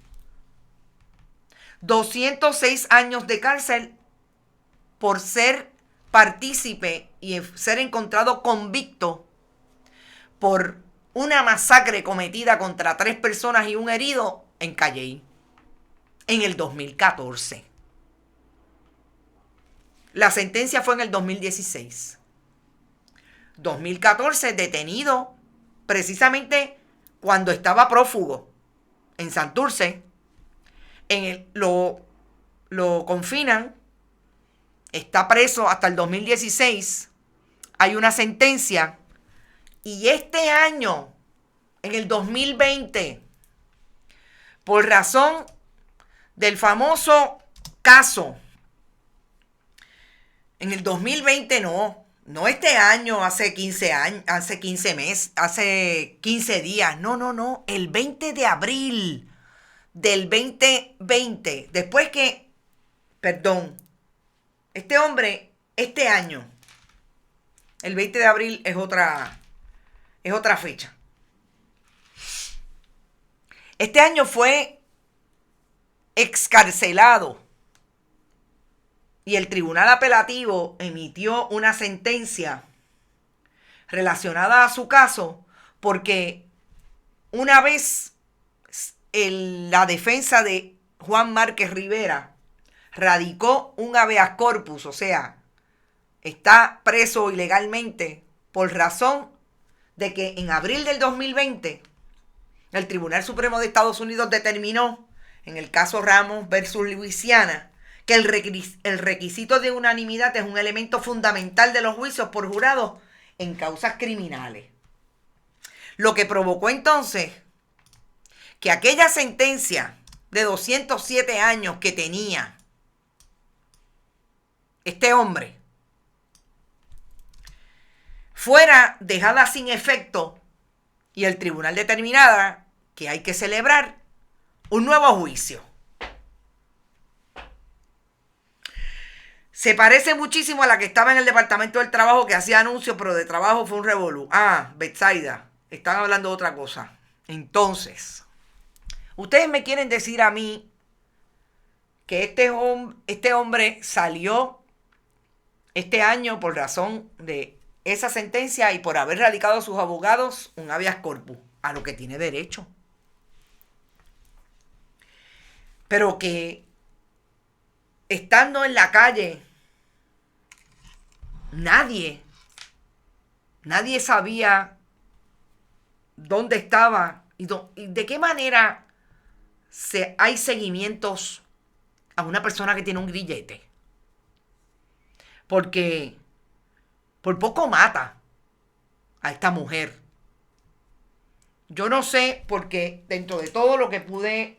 206 años de cárcel por ser partícipe y ser encontrado convicto por una masacre cometida contra 3 personas y un herido en Calley en el 2014. La sentencia fue en el 2016. 2014 detenido precisamente cuando estaba prófugo en Santurce. Lo confinan, está preso hasta el 2016. Hay una sentencia. Y este año, en el 2020, por razón del famoso caso, en el 2020 no este año, hace 15 años, hace 15 meses, hace 15 días, no, el 20 de abril del 2020, este hombre, este año, el 20 de abril es otra fecha. Este año fue excarcelado y el Tribunal Apelativo emitió una sentencia relacionada a su caso porque una vez la defensa de Juan Márquez Rivera radicó un habeas corpus, o sea, está preso ilegalmente por razón de que en abril del 2020 el Tribunal Supremo de Estados Unidos determinó, en el caso Ramos versus Luisiana, que el requisito de unanimidad es un elemento fundamental de los juicios por jurados en causas criminales. Lo que provocó entonces que aquella sentencia de 207 años que tenía este hombre fuera dejada sin efecto y el tribunal determinara que hay que celebrar un nuevo juicio. Se parece muchísimo a la que estaba en el Departamento del Trabajo, que hacía anuncios, pero de trabajo fue un revolú. Betsaida, están hablando de otra cosa. Entonces, ustedes me quieren decir a mí que este hombre salió este año por razón de esa sentencia y por haber radicado a sus abogados un habeas corpus, a lo que tiene derecho. Pero que estando en la calle, nadie sabía dónde estaba y de qué manera hay seguimientos a una persona que tiene un grillete. Porque por poco mata a esta mujer. Yo no sé, porque dentro de todo lo que pude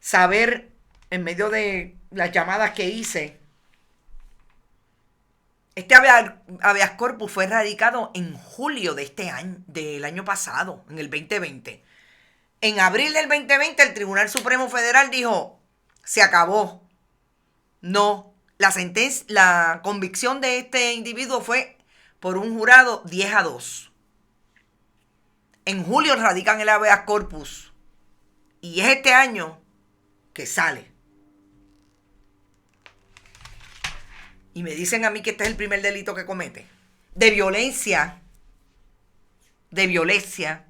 saber en medio de las llamadas que hice Este habeas corpus fue radicado en julio de este año, del año pasado, en el 2020. En abril del 2020 el Tribunal Supremo Federal dijo, se acabó. No, la convicción de este individuo fue por un jurado 10-2. En julio radican el habeas corpus y es este año que sale. Y me dicen a mí que este es el primer delito que comete. De violencia. De violencia.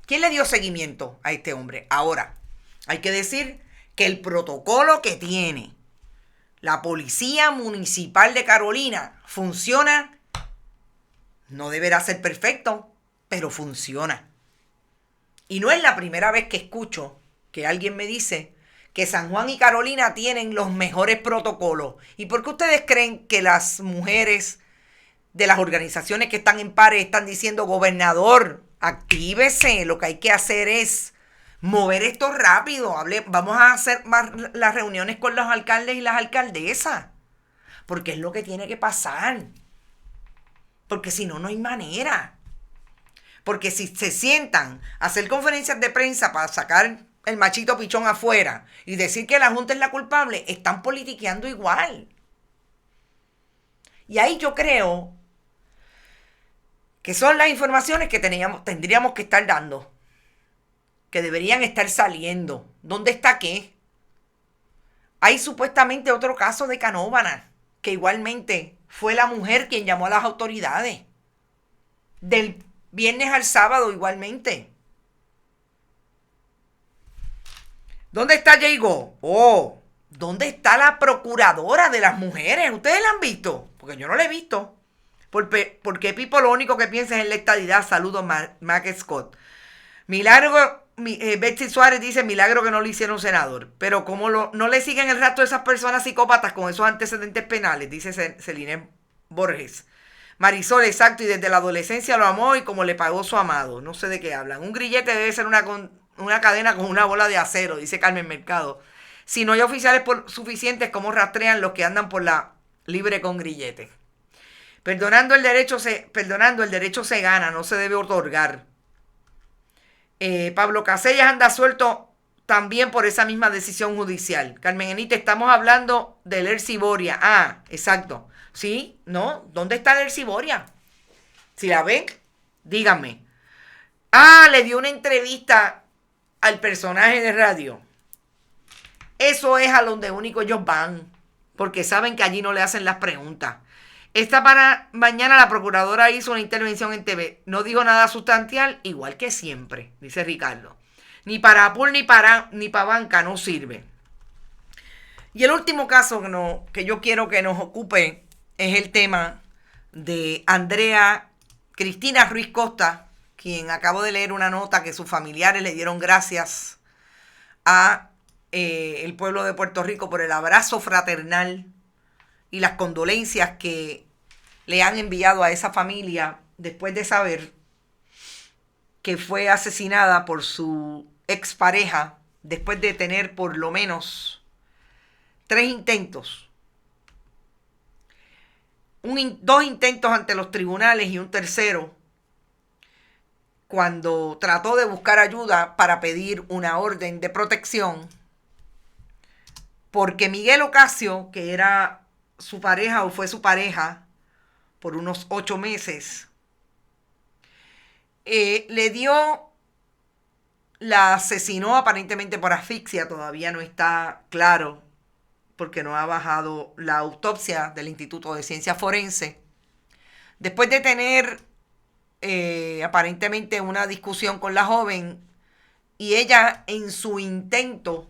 ¿Quién le dio seguimiento a este hombre? Ahora, hay que decir que el protocolo que tiene la Policía Municipal de Carolina funciona. No deberá ser perfecto, pero funciona. Y no es la primera vez que escucho que alguien me dice que San Juan y Carolina tienen los mejores protocolos. ¿Y por qué ustedes creen que las mujeres de las organizaciones que están en pares están diciendo, gobernador, actívese, lo que hay que hacer es mover esto rápido, vamos a hacer más las reuniones con los alcaldes y las alcaldesas, porque es lo que tiene que pasar, porque si no, no hay manera, porque si se sientan a hacer conferencias de prensa para sacar el machito pichón afuera y decir que la Junta es la culpable, están politiqueando igual. Y ahí yo creo que son las informaciones que tendríamos que estar dando, que deberían estar saliendo. ¿Dónde está qué? Hay supuestamente otro caso de Canóvana, que igualmente fue la mujer quien llamó a las autoridades. Del viernes al sábado igualmente. ¿Dónde está Jago? Oh, ¿dónde está la procuradora de las mujeres? ¿Ustedes la han visto? Porque yo no la he visto. Porque Pipo lo único que piensa es en la estadidad. Saludos, Mac Scott. Betsy Suárez dice, milagro que no lo hicieron senador. Pero como no le siguen el rastro de esas personas psicópatas con esos antecedentes penales, dice Celine Borges. Marisol, exacto, y desde la adolescencia lo amó y como le pagó su amado. No sé de qué hablan. Un grillete debe ser una cadena con una bola de acero, dice Carmen Mercado. Si no hay oficiales suficientes, ¿cómo rastrean los que andan por la libre con grillete? Perdonando el derecho se gana, no se debe otorgar. Pablo Casellas anda suelto también por esa misma decisión judicial. Carmen Enite, estamos hablando del Erciboria. Ah, exacto. ¿Sí? ¿No? ¿Dónde está el Erciboria? Si la ven, díganme. Ah, le dio una entrevista al personaje de radio. Eso es a donde único ellos van, porque saben que allí no le hacen las preguntas. Esta mañana la procuradora hizo una intervención en TV. No dijo nada sustancial, igual que siempre, dice Ricardo. Ni para Apul ni para banca no sirve. Y el último caso que yo quiero que nos ocupe es el tema de Andrea Cristina Ruiz Costa, quien acabo de leer una nota que sus familiares le dieron gracias a el pueblo de Puerto Rico por el abrazo fraternal y las condolencias que le han enviado a esa familia después de saber que fue asesinada por su expareja después de tener por lo menos 3 intentos. 2 intentos ante los tribunales y un tercero cuando trató de buscar ayuda para pedir una orden de protección, porque Miguel Ocasio, que era su pareja o fue su pareja por unos 8 meses, la asesinó aparentemente por asfixia. Todavía no está claro porque no ha bajado la autopsia del Instituto de Ciencia Forense. Después de tener aparentemente una discusión con la joven, y ella en su intento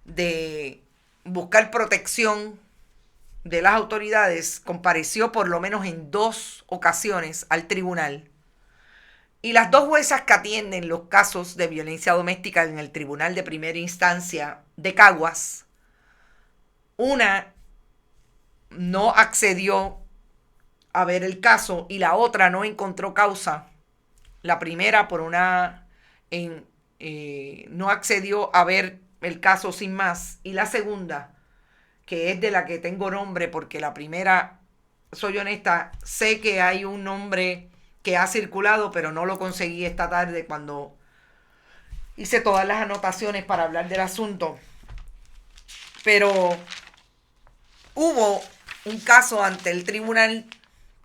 de buscar protección de las autoridades compareció por lo menos en 2 ocasiones al tribunal, y las 2 juezas que atienden los casos de violencia doméstica en el Tribunal de Primera Instancia de Caguas, una no accedió a ver el caso y la otra no encontró causa. La primera no accedió a ver el caso sin más, y la segunda, que es de la que tengo nombre porque la primera soy honesta, sé que hay un nombre que ha circulado, pero no lo conseguí esta tarde cuando hice todas las anotaciones para hablar del asunto. Pero hubo un caso ante el tribunal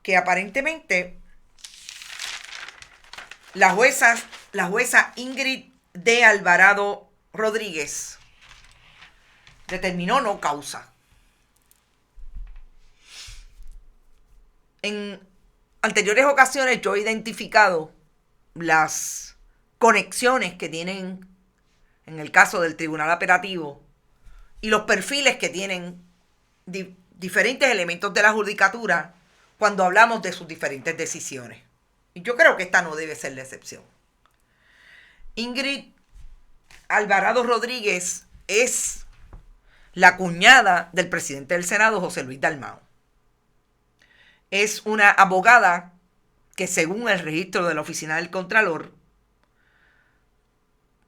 que aparentemente la jueza Ingrid D. Alvarado Rodríguez determinó no causa. En anteriores ocasiones yo he identificado las conexiones que tienen, en el caso del tribunal apelativo, y los perfiles que tienen diferentes elementos de la judicatura cuando hablamos de sus diferentes decisiones. Y yo creo que esta no debe ser la excepción. Ingrid Alvarado Rodríguez es la cuñada del presidente del Senado, José Luis Dalmau. Es una abogada que, según el registro de la Oficina del Contralor,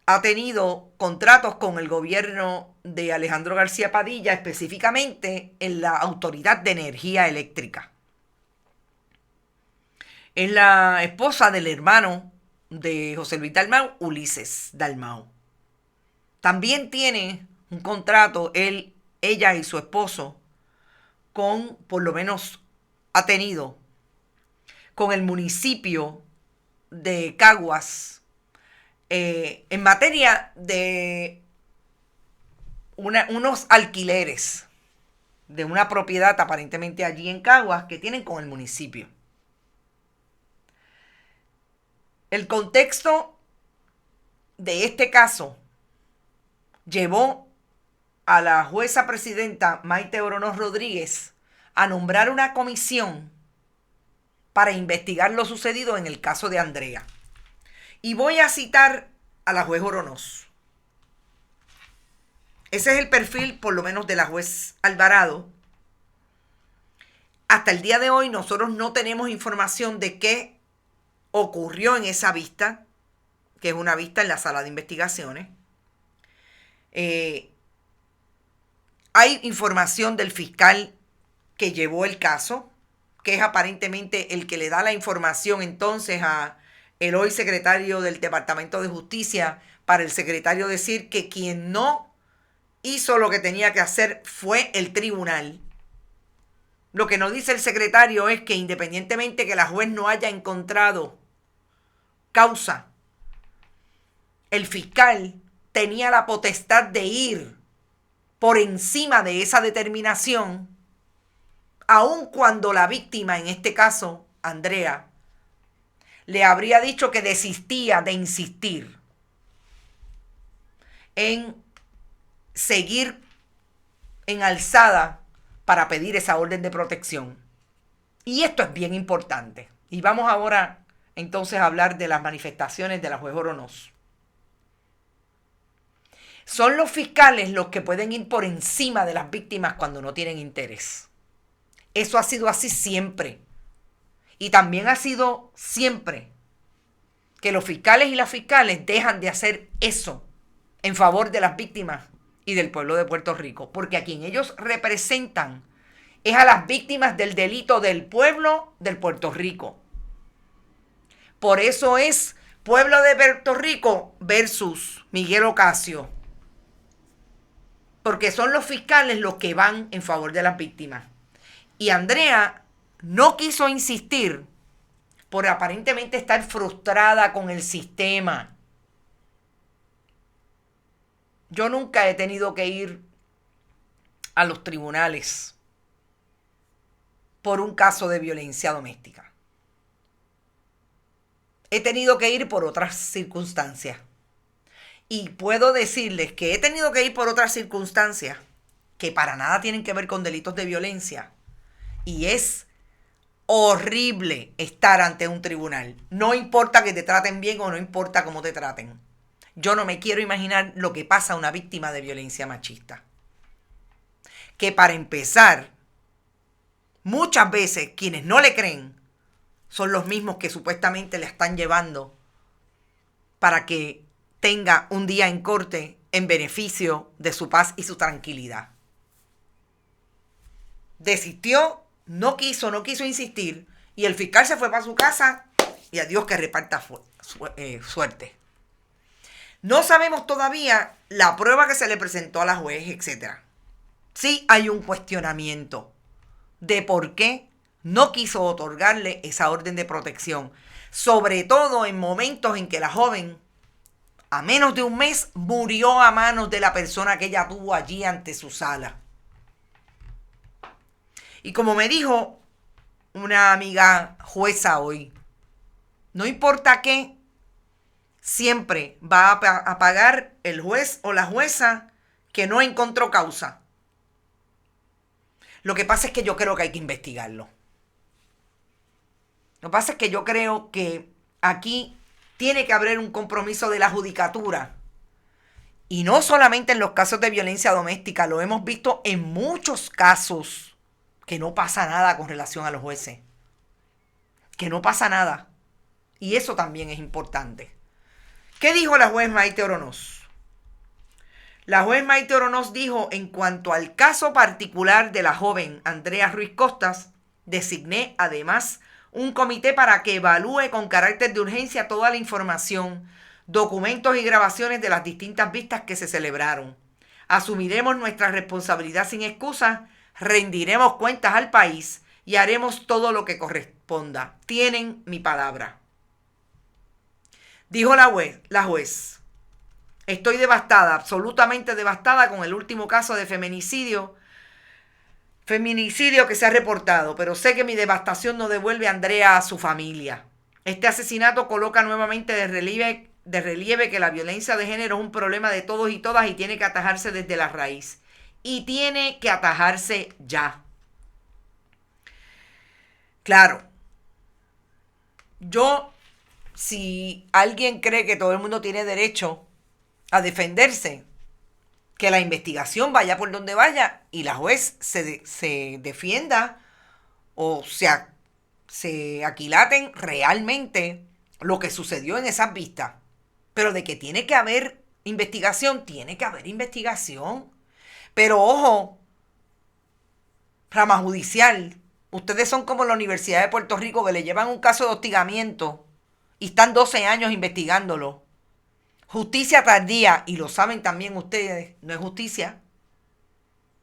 ha tenido contratos con el gobierno de Alejandro García Padilla, específicamente en la Autoridad de Energía Eléctrica. Es la esposa del hermano de José Luis Dalmau, Ulises Dalmau. También tiene un contrato, ella y su esposo, por lo menos ha tenido, con el municipio de Caguas, en materia de unos alquileres de una propiedad aparentemente allí en Caguas que tienen con el municipio. El contexto de este caso llevó a la jueza presidenta Maite Oronoz Rodríguez a nombrar una comisión para investigar lo sucedido en el caso de Andrea. Y voy a citar a la juez Oronoz. Ese es el perfil, por lo menos, de la juez Alvarado. Hasta el día de hoy nosotros no tenemos información de qué ocurrió en esa vista, que es una vista en la sala de investigaciones. Hay información del fiscal que llevó el caso, que es aparentemente el que le da la información entonces a el hoy secretario del Departamento de Justicia, para el secretario decir que quien no hizo lo que tenía que hacer fue el tribunal. Lo que no dice el secretario es que, independientemente que la juez no haya encontrado causa, el fiscal tenía la potestad de ir por encima de esa determinación, aun cuando la víctima, en este caso Andrea, le habría dicho que desistía de insistir en seguir en alzada para pedir esa orden de protección. Y esto es bien importante. Y vamos ahora entonces a hablar de las manifestaciones de la juez Oronoz. Son los fiscales los que pueden ir por encima de las víctimas cuando no tienen interés. Eso ha sido así siempre. Y también ha sido siempre que los fiscales y las fiscales dejan de hacer eso en favor de las víctimas y del pueblo de Puerto Rico. Porque a quien ellos representan es a las víctimas del delito del pueblo de Puerto Rico. Por eso es Pueblo de Puerto Rico versus Miguel Ocasio. Porque son los fiscales los que van en favor de las víctimas. Y Andrea no quiso insistir por aparentemente estar frustrada con el sistema. Yo nunca he tenido que ir a los tribunales por un caso de violencia doméstica. He tenido que ir por otras circunstancias. Y puedo decirles que he tenido que ir por otras circunstancias que para nada tienen que ver con delitos de violencia. Y es horrible estar ante un tribunal. No importa que te traten bien o no importa cómo te traten. Yo no me quiero imaginar lo que pasa a una víctima de violencia machista. Que para empezar, muchas veces quienes no le creen son los mismos que supuestamente le están llevando para que tenga un día en corte en beneficio de su paz y su tranquilidad. Desistió no quiso insistir y el fiscal se fue para su casa y a Dios que reparta suerte. No sabemos todavía la prueba que se le presentó a la juez, etc. Sí hay un cuestionamiento de por qué no quiso otorgarle esa orden de protección, sobre todo en momentos en que la joven, a menos de un mes, murió a manos de la persona que ella tuvo allí ante su sala. Y como me dijo una amiga jueza hoy, no importa qué, siempre va a pagar el juez o la jueza que no encontró causa. Lo que pasa es que yo creo que hay que investigarlo. Lo que pasa es que yo creo que aquí tiene que haber un compromiso de la judicatura. Y no solamente en los casos de violencia doméstica, lo hemos visto en muchos casos que no pasa nada con relación a los jueces. Que no pasa nada. Y eso también es importante. ¿Qué dijo la juez Maite Oronoz? La juez Maite Oronoz dijo: en cuanto al caso particular de la joven Andrea Ruiz Costas, designé además un comité para que evalúe con carácter de urgencia toda la información, documentos y grabaciones de las distintas vistas que se celebraron. Asumiremos nuestra responsabilidad sin excusas, rendiremos cuentas al país y haremos todo lo que corresponda. Tienen mi palabra. Dijo la juez, estoy devastada, absolutamente devastada con el último caso de feminicidio que se ha reportado, pero sé que mi devastación no devuelve a Andrea a su familia. Este asesinato coloca nuevamente de relieve que la violencia de género es un problema de todos y todas y tiene que atajarse desde la raíz. Y tiene que atajarse ya. Claro, si alguien cree que todo el mundo tiene derecho a defenderse, que la investigación vaya por donde vaya y la juez se defienda o se aquilaten realmente lo que sucedió en esas vistas. Pero de que tiene que haber investigación, tiene que haber investigación. Pero ojo, rama judicial, ustedes son como la Universidad de Puerto Rico, que le llevan un caso de hostigamiento y están 12 años investigándolo. Justicia tardía, y lo saben también ustedes, no es justicia.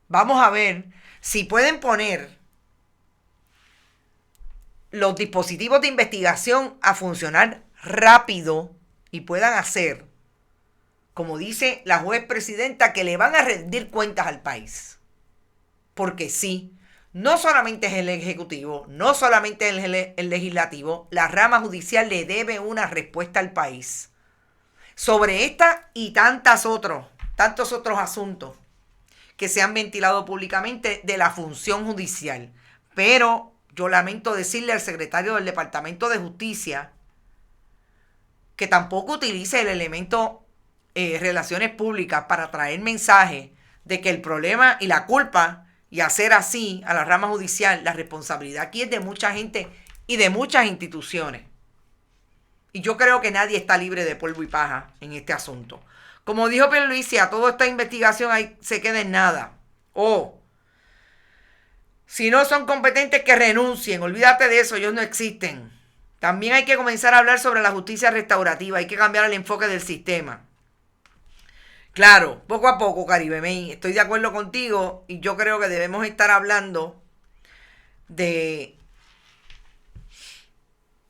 Vamos a ver si pueden poner los dispositivos de investigación a funcionar rápido y puedan hacer, como dice la juez presidenta, que le van a rendir cuentas al país. Porque sí, no solamente es el Ejecutivo, no solamente es el Legislativo, la rama judicial le debe una respuesta al país sobre esta y tantos otros asuntos que se han ventilado públicamente de la función judicial. Pero yo lamento decirle al secretario del Departamento de Justicia que tampoco utilice el elemento relaciones públicas para traer mensajes de que el problema y la culpa y hacer así a la rama judicial, la responsabilidad aquí es de mucha gente y de muchas instituciones. Y yo creo que nadie está libre de polvo y paja en este asunto. Como dijo Pierluisi, a toda esta investigación ahí se queda en nada. O, si no son competentes, que renuncien. Olvídate de eso, ellos no existen. También hay que comenzar a hablar sobre la justicia restaurativa. Hay que cambiar el enfoque del sistema. Claro, poco a poco, Caribe May, estoy de acuerdo contigo y yo creo que debemos estar hablando de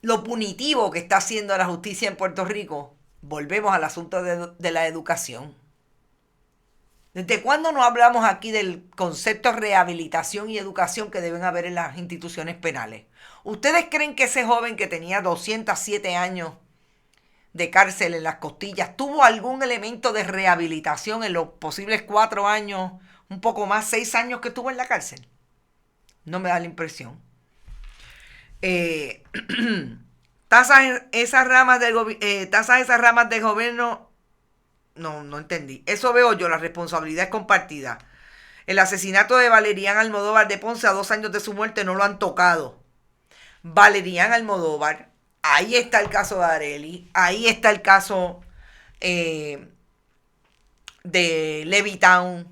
lo punitivo que está haciendo la justicia en Puerto Rico. Volvemos al asunto de la educación. ¿Desde cuándo no hablamos aquí del concepto de rehabilitación y educación que deben haber en las instituciones penales? ¿Ustedes creen que ese joven que tenía 207 años de cárcel en las costillas tuvo algún elemento de rehabilitación en los posibles 4 años, un poco más, 6 años que estuvo en la cárcel? No me da la impresión. Tasas esas ramas del gobierno, no entendí. Eso veo yo, la responsabilidad es compartida. El asesinato de Valerian Almodóvar de Ponce a 2 años de su muerte no lo han tocado. Valerian Almodóvar, ahí está el caso de Arely, ahí está el caso de Levittown,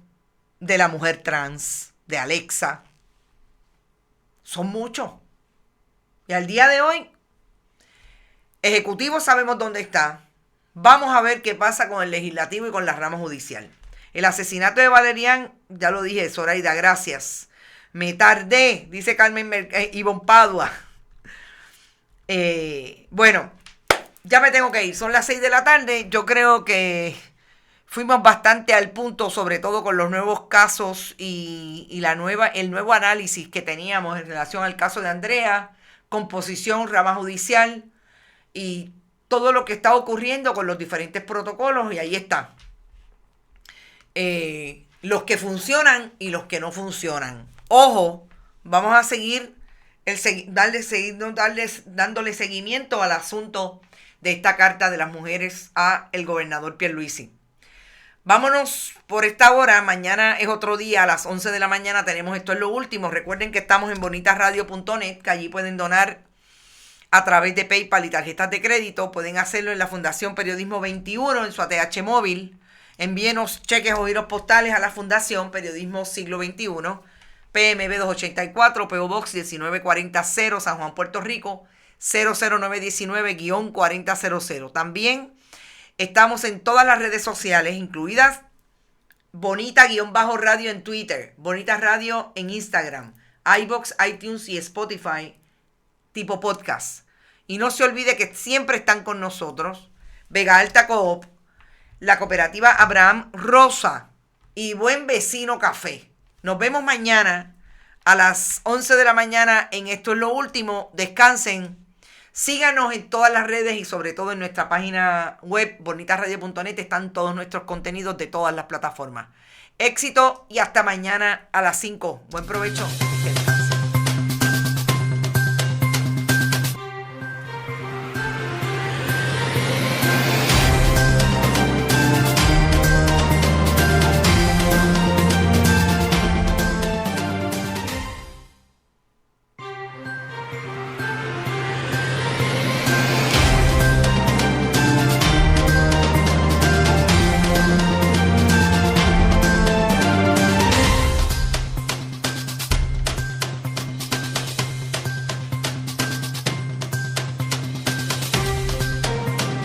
de la mujer trans, de Alexa. son muchos. Y al día de hoy, Ejecutivo sabemos dónde está. Vamos a ver qué pasa con el Legislativo y con la rama judicial. El asesinato de Valerian, ya lo dije, Zoraida, gracias. Me tardé, dice Carmen Ivonne Padua. Bueno, ya me tengo que ir. Son las 6 de la tarde. Yo creo que fuimos bastante al punto, sobre todo con los nuevos casos y el nuevo análisis que teníamos en relación al caso de Andrea, composición, rama judicial y todo lo que está ocurriendo con los diferentes protocolos. Y ahí está. Los que funcionan y los que no funcionan. Ojo, vamos a seguir dándole seguimiento al asunto de esta carta de las mujeres a el gobernador Pierluisi. Vámonos por esta hora. Mañana es otro día, a las 11 de la mañana tenemos Esto es lo Último. Recuerden que estamos en bonitasradio.net, que allí pueden donar a través de PayPal y tarjetas de crédito. Pueden hacerlo en la Fundación Periodismo 21 en su ATH móvil. Envíenos cheques o giros postales a la Fundación Periodismo Siglo XXI, PMB 284, PO Box 19400, San Juan, Puerto Rico, 00919-4000. También estamos en todas las redes sociales, incluidas Bonita-Radio en Twitter, Bonita Radio en Instagram, iVoox, iTunes y Spotify, tipo podcast. Y no se olvide que siempre están con nosotros Vega Alta Coop, la cooperativa Abraham Rosa y Buen Vecino Café. Nos vemos mañana a las 11 de la mañana en Esto es lo Último. Descansen. Síganos en todas las redes y sobre todo en nuestra página web bonitasradio.net. Están todos nuestros contenidos de todas las plataformas. Éxito y hasta mañana a las 5. Buen provecho.